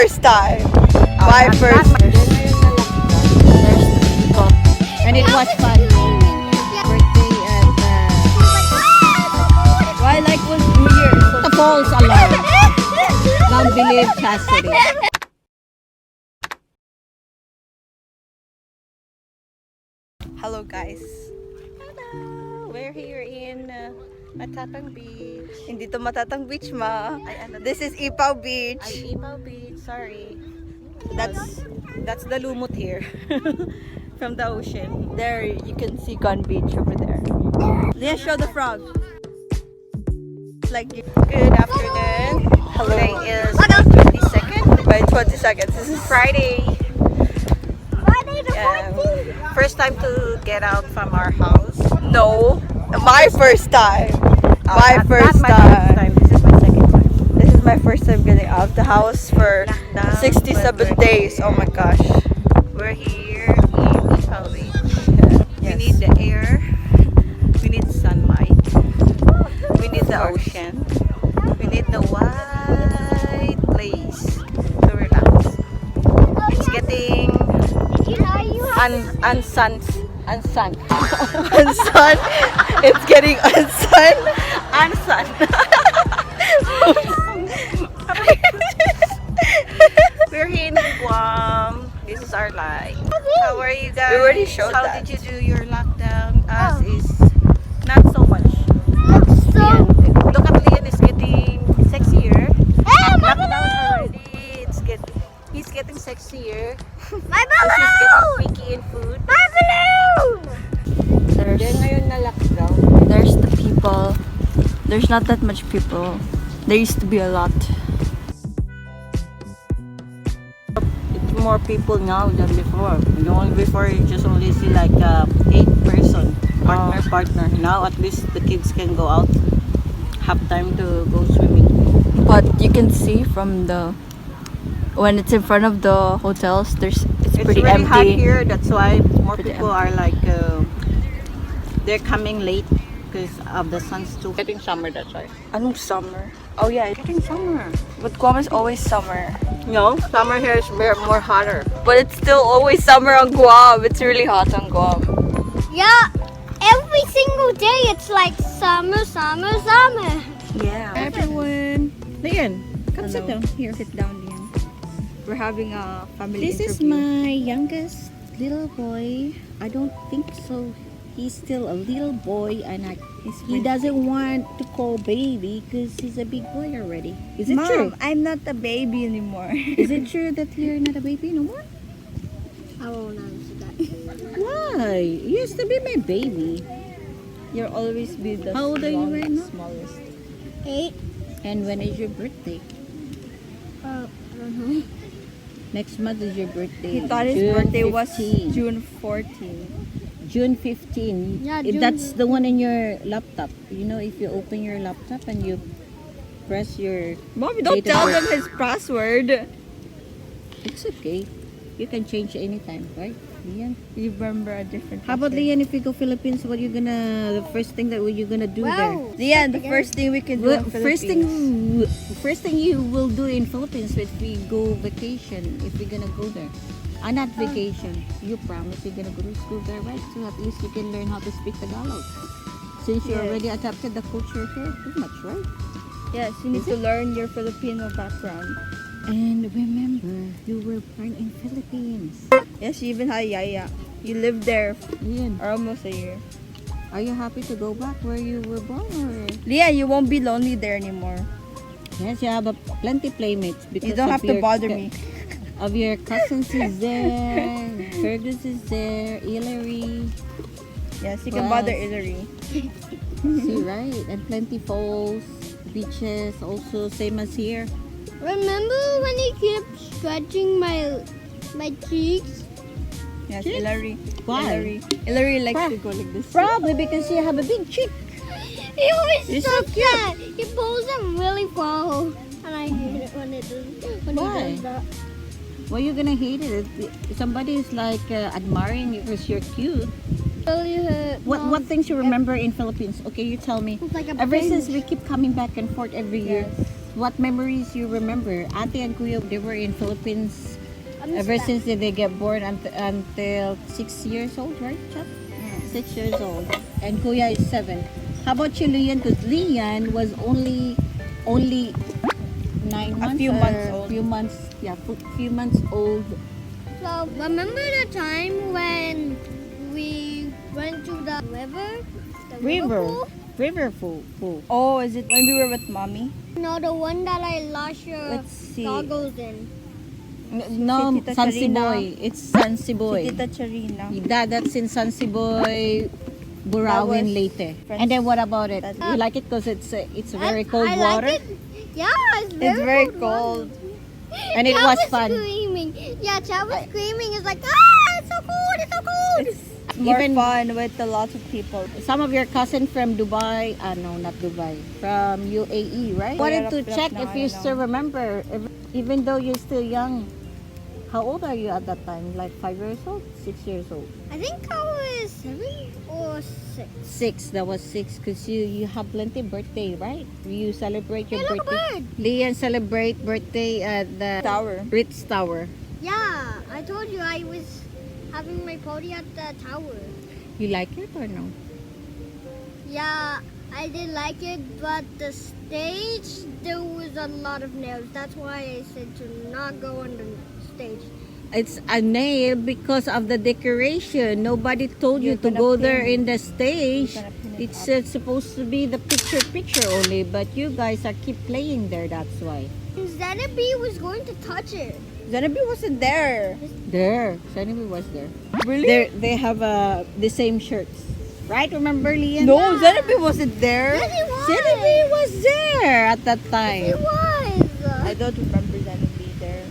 First time. My first. And it was fun. Birthday and why like was New Year? So the false alarm. Don't believe chastity. Hello guys. Hello. We're here in Matatang Beach. Hindi to Matatang Beach, ma. This is Ipaw Beach. Ay, Ipaw Beach. Sorry. That's the lumot here. From the ocean. There you can see Gun Beach over there. Let's show the frog. Like good afternoon. Hello. Today is 22nd. By 20 seconds. This is Friday. First time to get out from our house. No, my first time. My first not time. This is my second time. This is my first time getting out of the house for 67 days. Oh my gosh. We're here in Ipaw Beach. We need the air. We need sunlight. We need the ocean. We need the white place to relax. It's getting unsun. Unsun. It's getting unsun. Unsun. We're here in Guam. This is our life. How are you guys? We already showed How that. did you do your lockdown? Us is not so much. Look at Leon is getting sexier. Lockdown already. He's getting sexier. My She's getting balloon! picky in food. My balloon! There's the people. There's not that much people. There used to be a lot. It's more people now than before. Before you just only see like 8 person partner. Now at least the kids can go out, have time to go swimming. But you can see from the when it's in front of the hotels, it's pretty really hot empty. here. That's why more Pretty people are like they're coming late because of the sun's too. Getting summer. That's why. Anong summer? Oh yeah, Getting summer. but Guam is always summer. No, summer here is more hotter. But it's still always summer on Guam. It's really hot on Guam. Yeah, every single day it's like summer, summer, summer. Yeah. Everyone, Leon, come sit Hello. down here. Sit down, Lian. We're having a family This is interview. my youngest little boy. I don't think so. He's still a little boy, and he doesn't want to call baby because he's a big boy already. Is it Mom, true? I'm not a baby anymore. Is it true that you're not a baby no more? I won't answer that. Why? You used to be my baby. You'll always be the How old are you right now? smallest. 8. And when is your birthday? I don't know. Next month is your birthday. He thought his June birthday was 15. June 14. June 15. Yeah, That's the one in your laptop. You know, if you open your laptop and you press your... Mommy, don't Date of tell birth. them his password. It's okay. You can change anytime, right? Lian? You remember a different How about password. Lian, if we go Philippines, what are you gonna... The first thing that you're gonna do there? Wow. Lian, the first thing we can do Well, in first Philippines. thing you will do in Philippines if we go vacation, if we're gonna go there. Not vacation. You promise you're gonna go to school there, right? So at least you can learn how to speak Tagalog. Since you Yes. already adapted the culture here, too much, right? Yes, you need to learn your Filipino background. And remember, you were born in Philippines. Yes, you even had Yaya. You lived there Lian, for almost a year. are you happy to go back where you were born, or? Lian, you won't be lonely there anymore. Yes, you have plenty playmates because You don't of have to your bother me. Of your cousins is there, Fergus is there, Hillary. Yes, you can Yes. bother Hillary. See, right? And plenty falls, beaches, also same as here. Remember when he kept scratching my cheeks? Yes, Cheeks? Hillary. Why? Hillary likes to go like this. Probably because you have a big cheek. He always You're does so cute. that. He pulls them really far. And I hate it when it does. When Why? he does that. Why you gonna hate it? Somebody is like admiring you because you're cute. Really hurt. What things you remember in Philippines? Okay, you tell me. It's like a Ever pinch. since we keep coming back and forth every year, what memories you remember? Ate and Kuya, they were in Philippines ever since they get born until 6 years old, right, Chuck? 6 years old. And Kuya is 7. How about you, Lian? Because Lian was only 9 months. few months old. Few months old. So remember the time when we went to the river? The pool? River pool. Oh, is it when we were with mommy? No, the one that I lost your Let's see. goggles in. No, Si Tita San Charina. Siboy. It's San Siboy. Si Tita Charina. That's in San Siboy, Burawin, was Leyte. Friends- And then what about it? That's- You like it because it's very cold I water, Like it. Yeah, it's It's very cold. cold. and it Chad was fun. Screaming. Yeah, Chad was screaming. It's like, ah, it's so cold. It's so cold. It's more Even- fun with a lot of people. Some of your cousin from Dubai, no, not Dubai, from UAE, right? Wanted to Philippines check now, if I you don't still know. remember, even though you're still young. How old are you at that time? Like 5 years old, 6 years old? I think I was 7 or 6. 6. That was 6 because you have plenty birthday, right? You celebrate your Hey, look, a birthday. bird. Lian celebrate birthday at the Tower. Ritz Tower. Yeah, I told you I was having my party at the tower. You like it or no? Yeah, I did like it, but the stage, there was a lot of nails. That's why I said to not go on the stage. It's a nail because of the decoration. Nobody told you You're to gonna go there pin- in the stage. You're gonna pin it It's up. supposed to be the picture only, but you guys are keep playing there. That's why. Xanabee was going to touch it. Zenabi wasn't there. There, Sunny was there. Really? They have the same shirts, right? Remember, Lian? No, Zenabi wasn't there. Yes, it was. Sunny was there at that It time. was. I don't remember Zenabi there.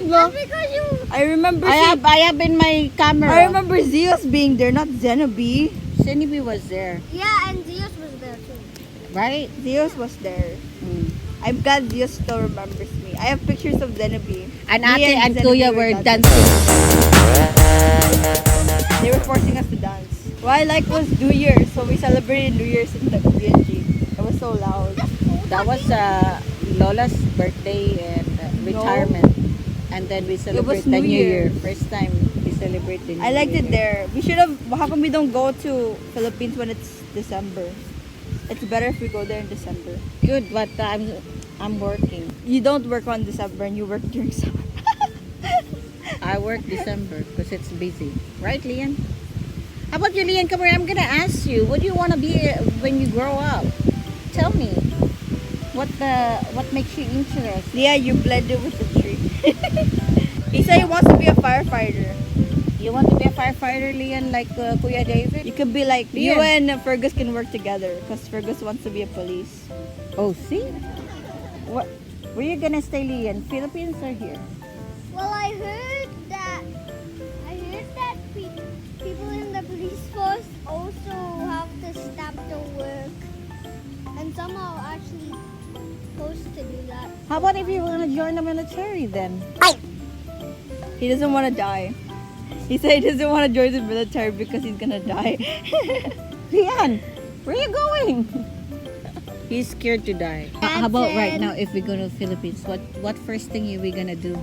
That's because you. I remember. I have in my camera. I remember Zeus being there, not Zenabi. Sunny was there, Yeah, and Zeus was there too. right? Zeus was there. Mm. I'm glad Zeus still remembers me. I have pictures of Zenabi. And Me Ate and Zenabi Kuya were dancing. They were forcing us to dance. What I like was New Year's, so we celebrated New Year's in the BNG. It was so loud. That was Lola's birthday and retirement. And then we celebrate the New New Year. Year. First time we celebrate the New I liked Year. it there. We should have. How come we don't go to Philippines when it's December? It's better if we go there in December. Good, but I'm working. You don't work on December and you work during summer. I work December because it's busy. Right, Lian? How about you, Lian? Come here. I'm gonna ask you. What do you want to be when you grow up? Tell me. What makes you interested? Yeah, you blended with the tree. He said he wants to be a firefighter. You want to be a firefighter, Lian, like Kuya David? You could be like you Lian. and Fergus can work together because Fergus wants to be a police. Oh, see? What? Where you gonna stay, Lian? Philippines or here? Well, I heard that people in the police force also have to stop the work, and some are actually supposed to do that. How about if you want to join the military then? He doesn't want to die. He said he doesn't want to join the military because he's gonna die. Lian, where you going? He's scared to die. How about right now if we go to Philippines? What first thing are we gonna do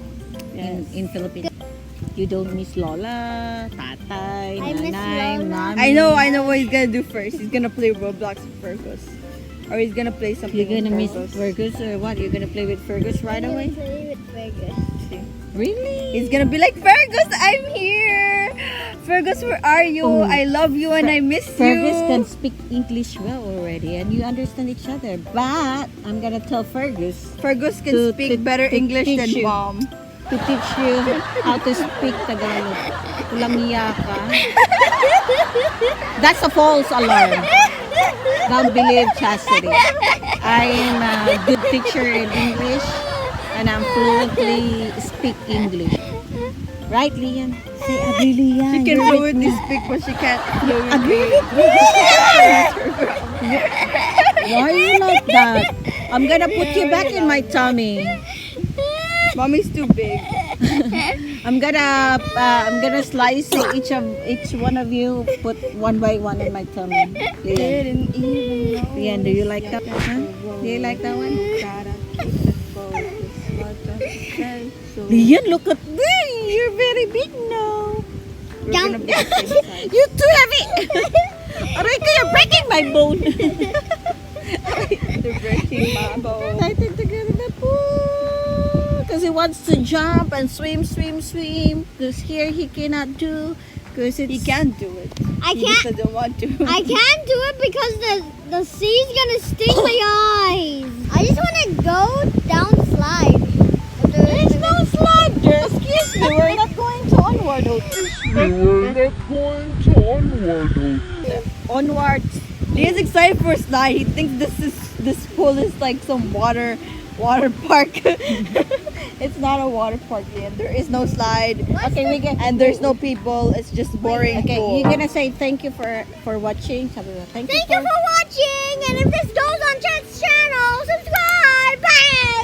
in Philippines? You don't miss Lola, Tatay, I miss Nanay, Lola. Mommy. I know what he's gonna do first. He's gonna play Roblox with Fergus. Or he's gonna play something You're gonna with miss Fergus. Fergus or what? You're gonna play with Fergus right I'm away? gonna play with Vegas. See? Really? He's gonna be like, Fergus, I'm here! Fergus, where are you? Oh, I love you and I miss Fergus you. can speak English well already and you understand each other. But I'm gonna tell Fergus Fergus can To- speak to- better to English teach than you. Mom. to teach you how to speak Tagalog. Walang iya ka. That's a false alarm. Don't believe Chastity. I am a good teacher in English and I'm fluently speak English. Right, Lian? Say agree, Lian. She can You're with fluently me. speak, but she can't fluently. Agree with me. Why you like that? I'm gonna put you back in my tummy. Mommy's too big. I'm gonna slice each one of you, put one by one in my tummy. Lian, Didn't even know. Lian, do you like that? Huh? Do you like that one? Lian, look at me. You're very big now. We're Jump. gonna be the same size. You're too heavy. Aray, you're breaking my bone. They're breaking my bone. Excited to get in the pool because he wants to jump and swim. Because here he cannot do. Because He can't do it. I He can't. just doesn't want to. I can't do it because the sea's gonna sting my eyes. I just want to go down slide. there's no slide there. Excuse me, we're not going to onward. Onward. He's excited for a slide. He thinks this pool is like some water park. It's not a water park yet. There is no slide. Okay, we get. And there's no people. It's just boring. Okay, pool. you're gonna say thank you for watching. Thank Thank you for watching, and if this goes on Chet's channel, subscribe! Bang!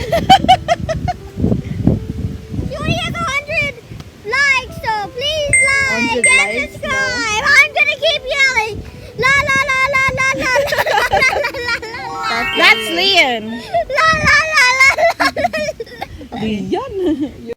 You only have 100 likes, so please like 100 and likes, subscribe. I'm gonna keep yelling. La la la la la la la la la la la. That's Lian. La la la la la la. Lian.